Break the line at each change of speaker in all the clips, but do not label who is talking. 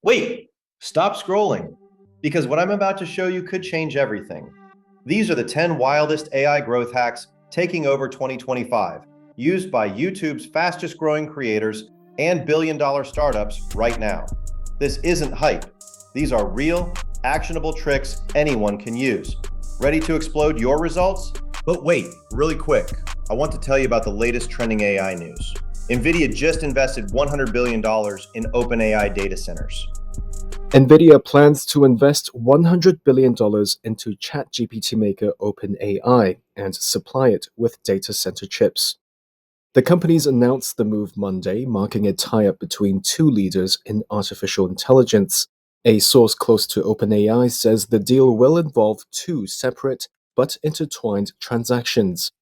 Wait, stop scrolling, because what I'm about to show you could change everything. These are the 10 wildest AI growth hacks taking over 2025, used by YouTube's fastest growing creators and billion-dollar startups right now. This isn't hype. These are real, actionable tricks anyone can use. Ready to explode your results? But wait, really quick, I want to tell you about the latest trending AI news. NVIDIA just invested $100 billion in OpenAI data centers.
NVIDIA plans to invest $100 billion into ChatGPT maker OpenAI and supply it with data center chips. The companies announced the move Monday, marking a tie-up between two leaders in artificial intelligence. A source close to OpenAI says the deal will involve two separate but intertwined transactions.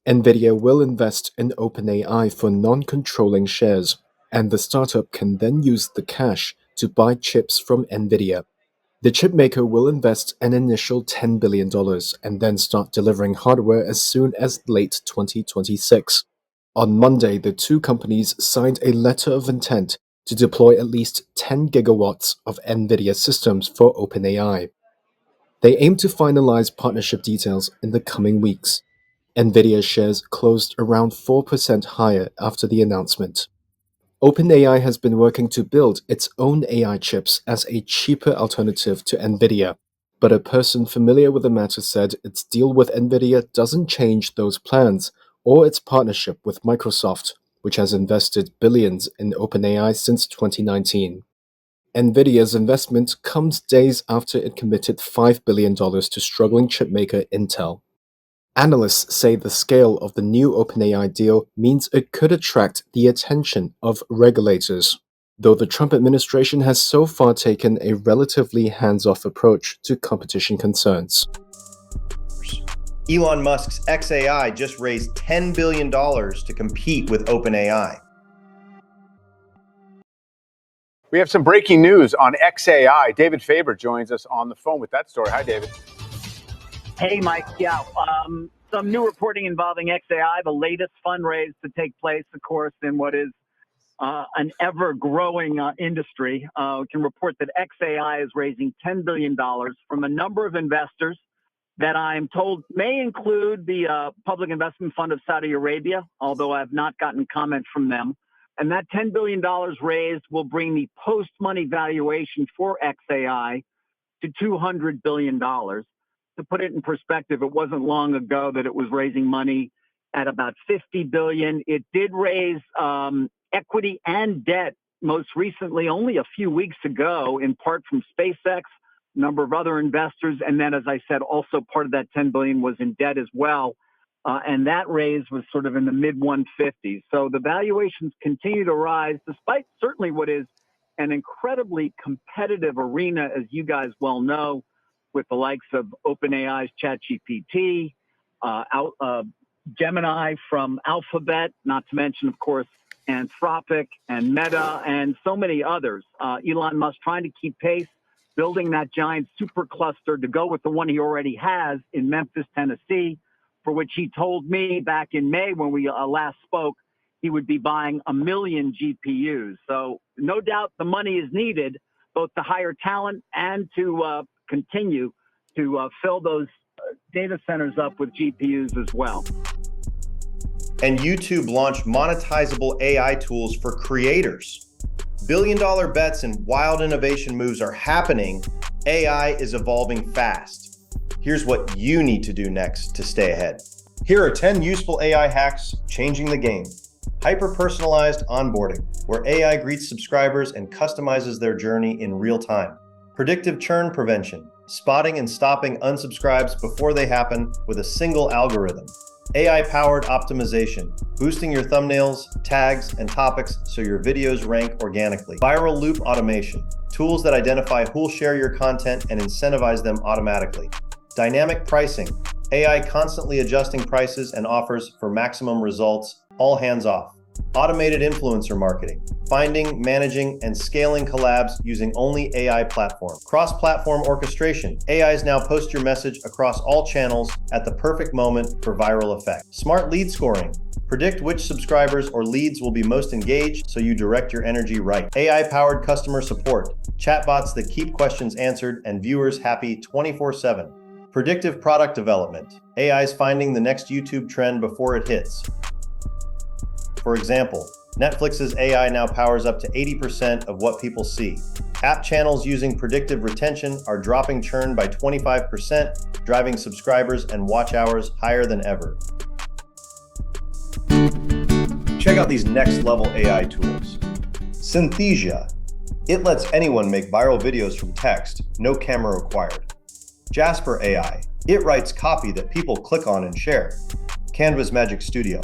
NVIDIA will invest in OpenAI for non-controlling shares, and the startup can then use the cash to buy chips from NVIDIA. The chipmaker will invest an initial $10 billion and then start delivering hardware as soon as late 2026. On Monday, the two companies signed a letter of intent to deploy at least 10 gigawatts of NVIDIA systems for OpenAI. They aim to finalize partnership details in the coming weeks. NVIDIA shares closed around 4% higher after the announcement. OpenAI has been working to build its own AI chips as a cheaper alternative to NVIDIA, but a person familiar with the matter said its deal with NVIDIA doesn't change those plans or its partnership with Microsoft, which has invested billions in OpenAI since 2019. NVIDIA's investment comes days after it committed $5 billion to struggling chipmaker Intel. Analysts say the scale of the new OpenAI deal means it could attract the attention of regulators, though the Trump administration has so far taken a relatively hands-off approach to competition concerns.
Elon Musk's xAI just raised $10 billion to compete with OpenAI.
We have some breaking news on xAI. David Faber joins us on the phone with that story. Hi, David.
Hey, Mike. Yeah, some new reporting involving xAI, the latest fundraise to take place, of course, in what is an ever-growing industry. We can report that xAI is raising $10 billion from a number of investors that I'm told may include the Public Investment Fund of Saudi Arabia, although I have not gotten comment from them. And that $10 billion raised will bring the post-money valuation for xAI to $200 billion. To put it in perspective, it wasn't long ago that it was raising money at about $50 billion. It did raise equity and debt most recently, only a few weeks ago, in part from SpaceX, a number of other investors. And then, as I said, also part of that $10 billion was in debt as well. And that raise was sort of in the mid-150s. So the valuations continue to rise, despite certainly what is an incredibly competitive arena, as you guys well know, with the likes of OpenAI's ChatGPT, Gemini from Alphabet, not to mention, of course, Anthropic and Meta and so many others. Elon Musk trying to keep pace, building that giant supercluster to go with the one he already has in Memphis, Tennessee, for which he told me back in May when we last spoke, he would be buying 1 million GPUs. So no doubt the money is needed, both to hire talent and to continue to fill those data centers up with GPUs as well.
And YouTube launched monetizable AI tools for creators. Billion-dollar bets and wild innovation moves are happening. AI is evolving fast. Here's what you need to do next to stay ahead. Here are 10 useful AI hacks changing the game. Hyper-personalized onboarding, where AI greets subscribers and customizes their journey in real time. Predictive churn prevention, spotting and stopping unsubscribes before they happen with a single algorithm. AI-powered optimization, boosting your thumbnails, tags, and topics so your videos rank organically. Viral loop automation, tools that identify who'll share your content and incentivize them automatically. Dynamic pricing, AI constantly adjusting prices and offers for maximum results, all hands off. Automated influencer marketing, finding, managing, and scaling collabs using only AI platform. Cross-platform orchestration. AIs now post your message across all channels at the perfect moment for viral effect. Smart lead scoring. Predict which subscribers or leads will be most engaged so you direct your energy right. AI-powered customer support. Chatbots that keep questions answered and viewers happy 24/7. Predictive product development. AIs finding the next YouTube trend before it hits. For example, Netflix's AI now powers up to 80% of what people see. App channels using predictive retention are dropping churn by 25%, driving subscribers and watch hours higher than ever. Check out these next-level AI tools. Synthesia. It lets anyone make viral videos from text, no camera required. Jasper AI. It writes copy that people click on and share. Canva's Magic Studio.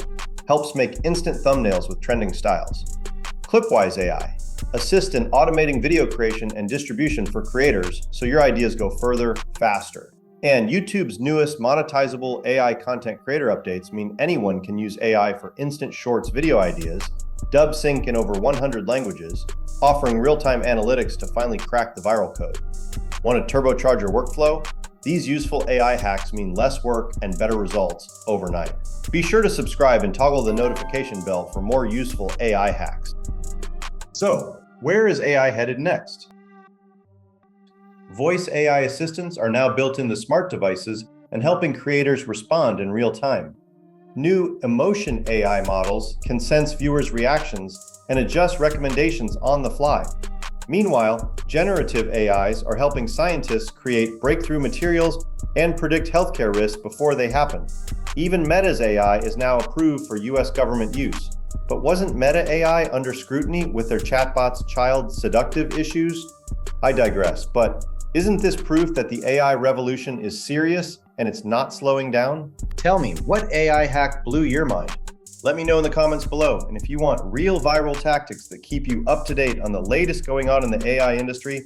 Helps make instant thumbnails with trending styles. Clipwise AI. Assist in automating video creation and distribution for creators so your ideas go further, faster. And YouTube's newest monetizable AI content creator updates mean anyone can use AI for instant shorts video ideas, dub sync in over 100 languages, offering real-time analytics to finally crack the viral code. Want to turbocharge your workflow? These useful AI hacks mean less work and better results overnight. Be sure to subscribe and toggle the notification bell for more useful AI hacks. So, where is AI headed next? Voice AI assistants are now built into smart devices and helping creators respond in real time. New emotion AI models can sense viewers' reactions and adjust recommendations on the fly. Meanwhile, generative AIs are helping scientists create breakthrough materials and predict healthcare risks before they happen. Even Meta's AI is now approved for US government use. But wasn't Meta AI under scrutiny with their chatbot's child seductive issues? I digress, but isn't this proof that the AI revolution is serious and it's not slowing down? Tell me, what AI hack blew your mind? Let me know in the comments below, and if you want real viral tactics that keep you up to date on the latest going on in the AI industry,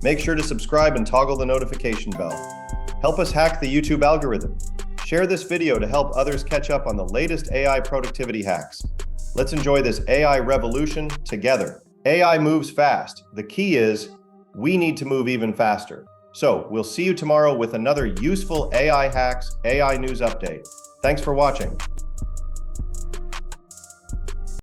make sure to subscribe and toggle the notification bell. Help us hack the YouTube algorithm. Share this video to help others catch up on the latest AI productivity hacks. Let's enjoy this AI revolution together. AI moves fast. The key is, we need to move even faster. So, we'll see you tomorrow with another useful AI hacks, AI news update. Thanks for watching.